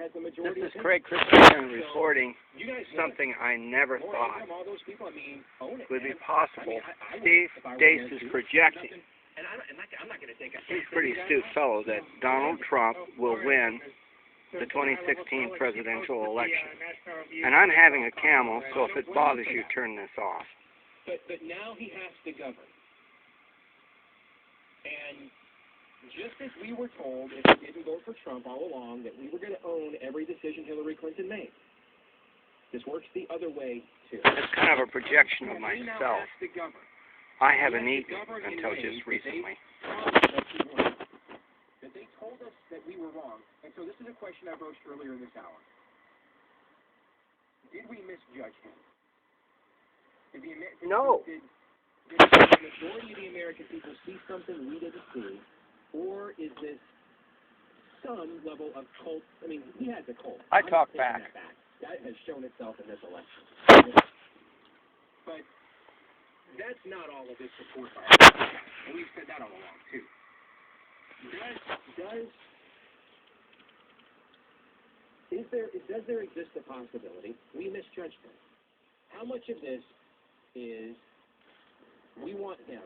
has the majority. This is Craig Christensen reporting something I never thought would be possible. Steve Deace is projecting. He's a pretty astute fellow that Donald Trump will win the 2016 presidential election. And I'm having a camel, so if it bothers you, turn this off. But now he has to govern. And just as we were told, if we didn't vote for Trump all along, that we were going to own every decision Hillary Clinton made. This works the other way, too. It's kind of a projection of myself. I haven't eaten until just recently. That they told us that we were wrong. And so this is a question I broached earlier this hour. Did we misjudge him? No. Did the majority of the American people see something we didn't see? Or is this some level of cult? I mean, he has a cult. I talk back. That has shown itself in this election. But that's not all of his support. And we've said that all along, too. Does there exist a possibility we misjudged him? How much of this is we want him?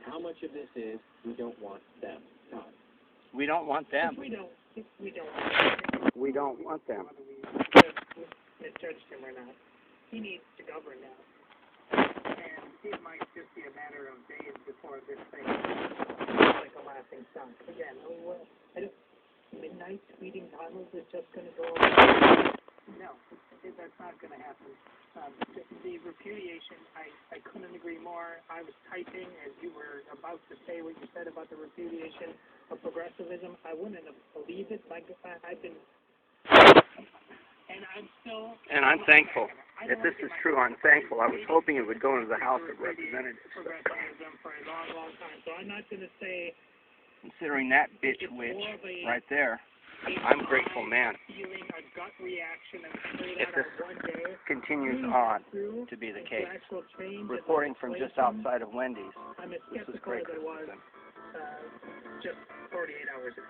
How much of this is we don't want them? Todd? We don't want them. We don't want them. We don't want them. Whether we misjudged him or not. He needs to govern now. And it might just be a matter of days before this thing like a laughing stock. Again, midnight tweeting Donald is just going to go away. No, that's not going to happen. The repudiation, I couldn't agree more. I was typing as you were about to say what you said about the repudiation of progressivism. I wouldn't have believed it. Like I've been, and I'm still. And I'm thankful. If this is true, I'm thankful. I was hoping it would go into the House of Representatives. Progressivism for a long, long time. So I'm not going to say. Considering that bitch witch right there, I'm a grateful man. Feeling a gut reaction and if this continues on to be the case. Reporting from just outside of Wendy's, this is Craig Christensen. Just 48 hours ago.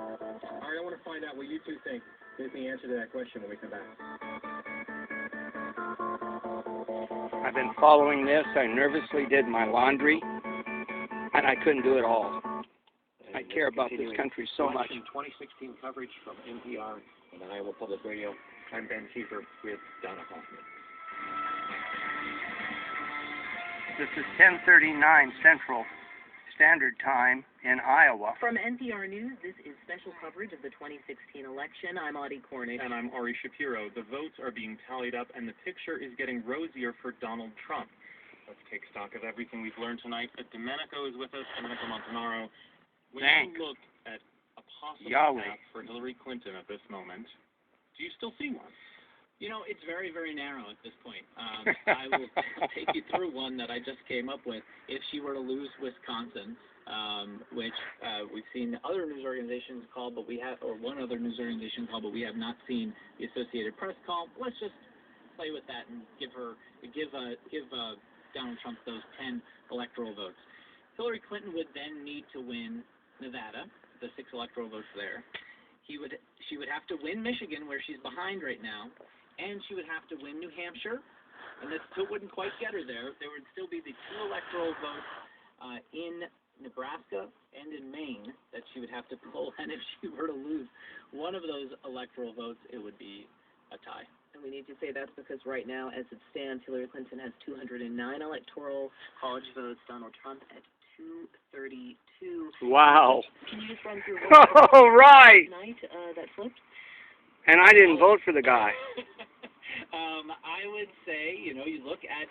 All right, I want to find out what you two think. Here's the answer to that question when we come back. I've been following this. I nervously did my laundry, and I couldn't do it all. I care about this country so much. 2016 coverage from NPR and Iowa Public Radio. I'm Ben Schieffer with Donna Hoffman. This is 10:39 Central Standard Time in Iowa. From NPR News, this is special coverage of the 2016 election. I'm Audie Cornish. And I'm Ari Shapiro. The votes are being tallied up, and the picture is getting rosier for Donald Trump. Let's take stock of everything we've learned tonight. Domenico is with us, Domenico Montanaro. When you look at a possible path for Hillary Clinton at this moment, do you still see one? You know, it's very, very narrow at this point. I will take you through one that I just came up with. If she were to lose Wisconsin, which we've seen other news organizations call, but we have, or one other news organization call, but we have not seen the Associated Press call. Let's just play with that and give Donald Trump those 10 electoral votes. Hillary Clinton would then need to win Nevada, the 6 electoral votes there. She would have to win Michigan, where she's behind right now, and she would have to win New Hampshire, and that still wouldn't quite get her there. There would still be the 2 electoral votes in Nebraska and in Maine that she would have to pull, and if she were to lose one of those electoral votes, it would be a tie. And we need to say that's because right now, as it stands, Hillary Clinton has 209 electoral college votes, Donald Trump at 232. Wow. Can you just run through all right. Tonight that flipped? And I didn't vote for the guy. I would say, you look at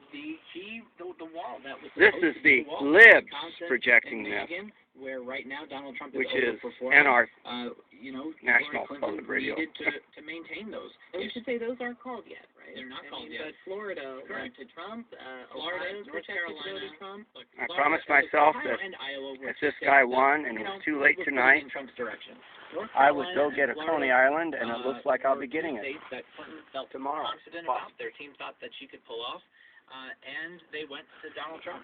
the wall that was. This is the libs projecting this, where right now Donald Trump which is NR National Public Radio. Needed to maintain those. And we should say those aren't called yet, right? They're not called yet. But Florida went to Trump. Florida, North Carolina, Trump. I promised myself that if this guy won and it was too late tonight, I would go get a Coney Island, and it looks like I'll be getting it that Clinton felt tomorrow. Confident about. Their team thought that she could pull off, and they went to Donald Trump.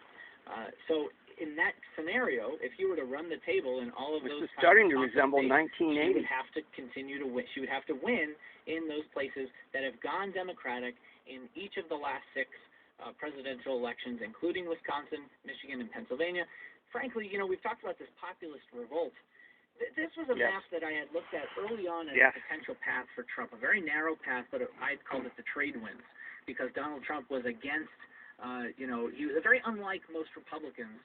So in that scenario, if you were to run the table in all of This those is starting to kinds of resemble states, she 1980. would have to continue to win. She would have to win in those places that have gone Democratic in each of the last 6 presidential elections, including Wisconsin, Michigan, and Pennsylvania. Frankly, we've talked about this populist revolt. This was a map that I had looked at early on as a potential path for Trump, a very narrow path, but I'd called it the trade winds, because Donald Trump was against, he was very unlike most Republicans,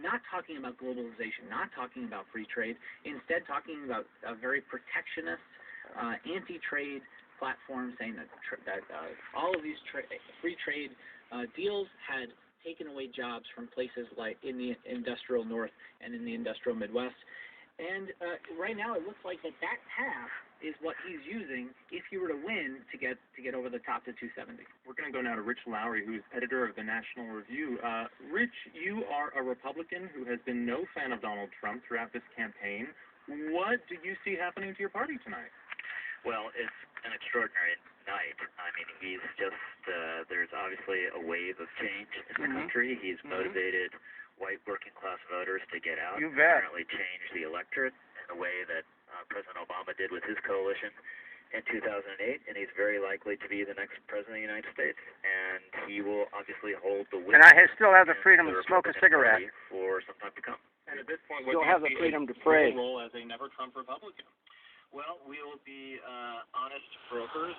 not talking about globalization, not talking about free trade, instead talking about a very protectionist, anti-trade platform, saying that all of these free trade deals had taken away jobs from places like in the industrial north and in the industrial Midwest. And right now it looks like that path is what he's using if you were to win to get over the top to 270. We're going to go now to Rich Lowry, who's editor of the National Review. Rich, you are a Republican who has been no fan of Donald Trump throughout this campaign. What do you see happening to your party tonight? Well, it's an extraordinary night. I mean, he's just, there's obviously a wave of change in the country. He's motivated white working-class voters to get out and apparently change the electorate in the way that President Obama did with his coalition in 2008, and he's very likely to be the next president of the United States. And he will obviously hold the And I still have the freedom to smoke a cigarette. For some time to come. And at this point, You'll have the freedom to pray. Role as a never-Trump Republican? Well, we will be honest brokers.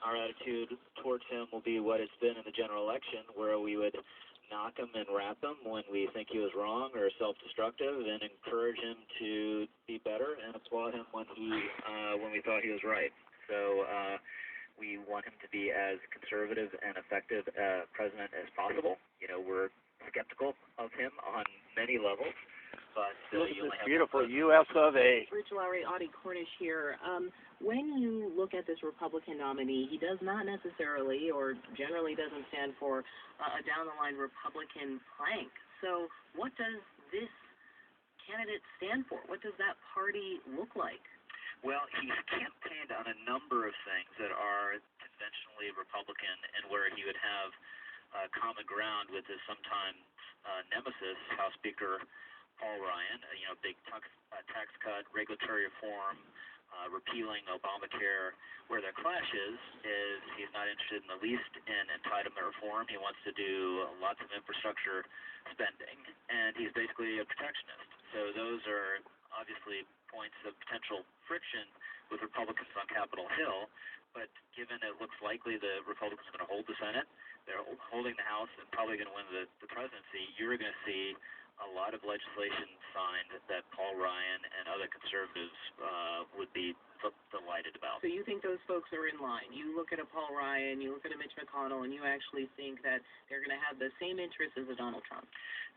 Our attitude towards him will be what it's been in the general election, where we would knock him and rap him when we think he was wrong or self-destructive, and encourage him to be better, and applaud him when we thought he was right. So we want him to be as conservative and effective a president as possible. We're skeptical of him on many levels. But this beautiful U.S. of A. Rich Lowry, Audie Cornish here. When you look at this Republican nominee, he does not necessarily or generally doesn't stand for a down-the-line Republican plank. So what does this candidate stand for? What does that party look like? Well, he's campaigned on a number of things that are conventionally Republican and where he would have common ground with his sometimes nemesis, House Speaker Paul Ryan, big tax cut, regulatory reform, repealing Obamacare. Where their clash is he's not interested in the least in entitlement reform. He wants to do lots of infrastructure spending, and he's basically a protectionist. So those are obviously points of potential friction with Republicans on Capitol Hill. But given it looks likely the Republicans are going to hold the Senate, they're holding the House, and probably going to win the presidency, you're going to see a lot of legislation signed that Paul Ryan and other conservatives would be delighted about. So you think those folks are in line? You look at a Paul Ryan, you look at a Mitch McConnell, and you actually think that they're going to have the same interests as a Donald Trump?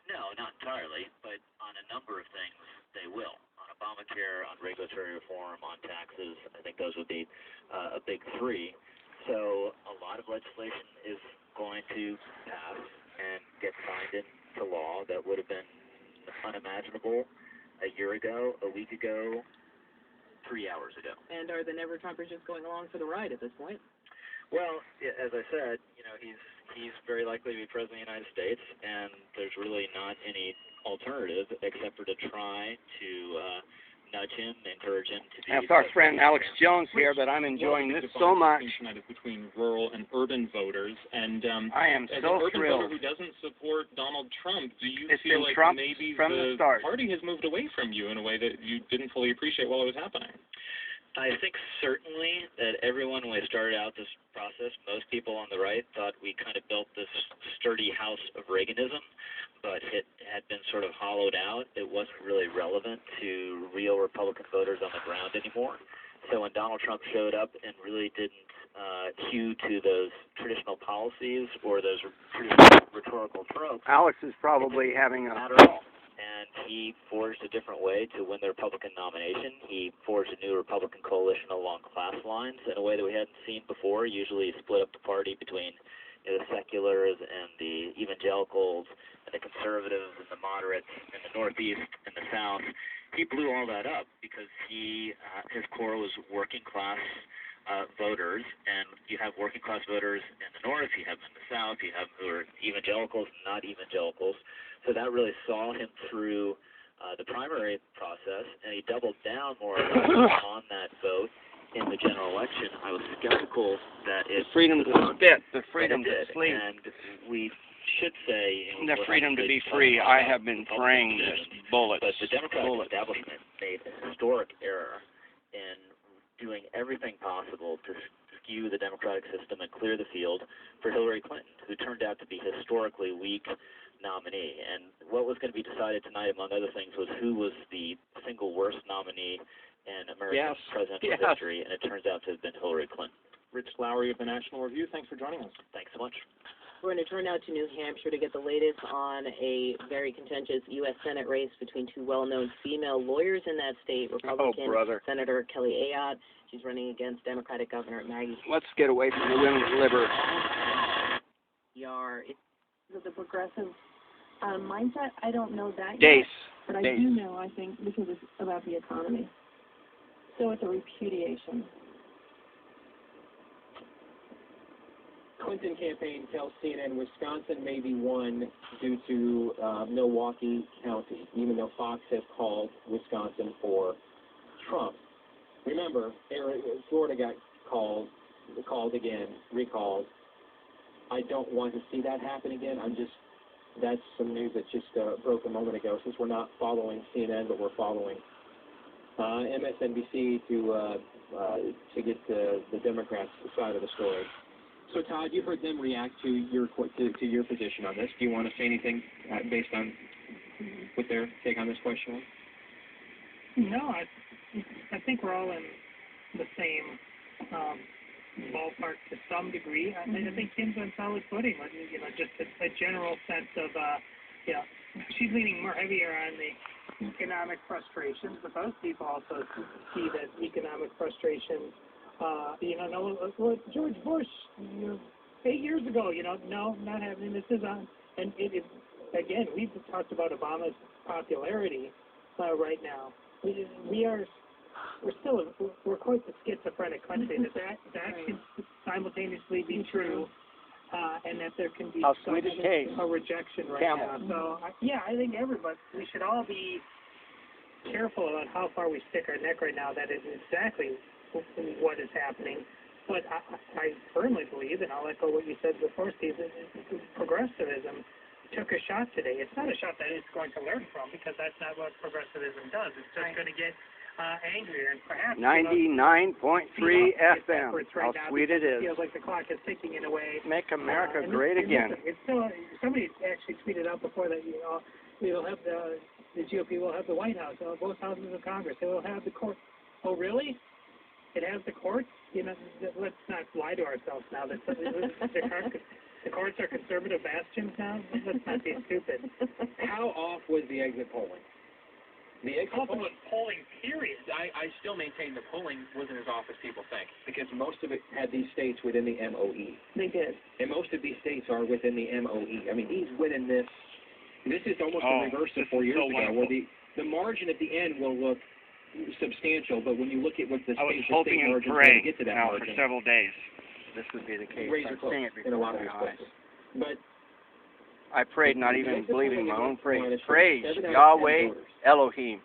No, not entirely, but on a number of things they will. On Obamacare, on regulatory reform, on taxes, I think those would be a big three. So a lot of legislation is going to pass and get signed into law that would have been unimaginable a year ago, a week ago, 3 hours ago. And are the Never-Trumpers just going along for the ride at this point? Well, as I said, he's very likely to be president of the United States, and there's really not any alternative except for to try to nudge him, encourage him to be. That's our friend Alex Jones here, but I'm enjoying this so much. Between rural and urban voters, and I am as so an urban thrilled. voter who doesn't support Donald Trump, do you It's feel been like Trump maybe from the the start. party has moved away from you in a way that you didn't fully appreciate while it was happening? I think certainly that everyone, when we started out this process, most people on the right thought we kind of built this sturdy house of Reaganism, but it had been sort of hollowed out. It wasn't really relevant to real Republican voters on the ground anymore. So when Donald Trump showed up and really didn't hew to those traditional policies or those traditional rhetorical tropes, Alex is probably having a... matter at all. And he forged a different way to win the Republican nomination. He forged a new Republican coalition along class lines in a way that we hadn't seen before. Usually he split up the party between the seculars and the evangelicals and the conservatives and the moderates in the Northeast and the South. He blew all that up because his core was working class voters, and you have working class voters in the north, you have them in the south, you have who are evangelicals, not evangelicals. So that really saw him through the primary process, and he doubled down more or less on that vote in the general election. I was skeptical that it... The freedom to spit, the freedom to sleep. And we should say... The freedom to be free. I have been praying this. Bullets. But the Democratic establishment made a historic error in doing everything possible to skew the democratic system and clear the field for Hillary Clinton, who turned out to be historically weak nominee. And what was going to be decided tonight, among other things, was who was the single worst nominee in American presidential history, and it turns out to have been Hillary Clinton. Rich Lowry of the National Review, thanks for joining us. Thanks so much. We're going to turn now to New Hampshire to get the latest on a very contentious U.S. Senate race between two well-known female lawyers in that state, Republican Senator Kelly Ayotte. She's running against Democratic Governor Maggie. Let's get away from the women's liber. The progressive mindset, I don't know that Deace. yet, but I do know, I think, because it's about the economy. So it's a repudiation. Clinton campaign tells CNN Wisconsin may be won due to Milwaukee County, even though Fox has called Wisconsin for Trump. Remember, Florida got called again, recalled. I don't want to see that happen again. That's some news that just broke a moment ago, since we're not following CNN, but we're following MSNBC to get the Democrats' side of the story. So, Todd, you heard them react to your position on this. Do you want to say anything based on what their take on this question was? No, I think we're all in the same ballpark to some degree. I think Kim's on solid footing. Just a general sense of, she's leaning more heavier on the economic frustrations, but those people also see that economic frustrations. George Bush, 8 years ago, no, not happening. This is on, and again, we've talked about Obama's popularity right now. We're quite the schizophrenic country. That can simultaneously be true, and that there can be a rejection right now. So, I think we should all be careful about how far we stick our neck right now. That is exactly what is happening. But I firmly believe, and I'll echo what you said before, Steve, that progressivism took a shot today. It's not a shot that it's going to learn from, because that's not what progressivism does. It's just going to get angrier, and perhaps 99.3 FM. How sweet it is. It feels like the clock is ticking in a way. Make America great again. It's still, somebody actually tweeted out before that we'll have the GOP will have the White House, both houses of Congress. They will have the court. Oh, really? It has the courts? Let's not lie to ourselves now. The courts are conservative bastions now? Let's not be stupid. How off was the exit polling? The exit polling, period. I still maintain the polling wasn't as off as people think. Because most of it had these states within the MOE. They did. And most of these states are within the MOE. I mean, he's winning this. This is almost the reverse of 4 years ago, where the margin at the end will look substantial, but when you look at what the state margin to get to that margin, for several days this would be the case. Razor close in a lot of respects. But I prayed, not even believing my own praise. Praise Yahweh Elohim.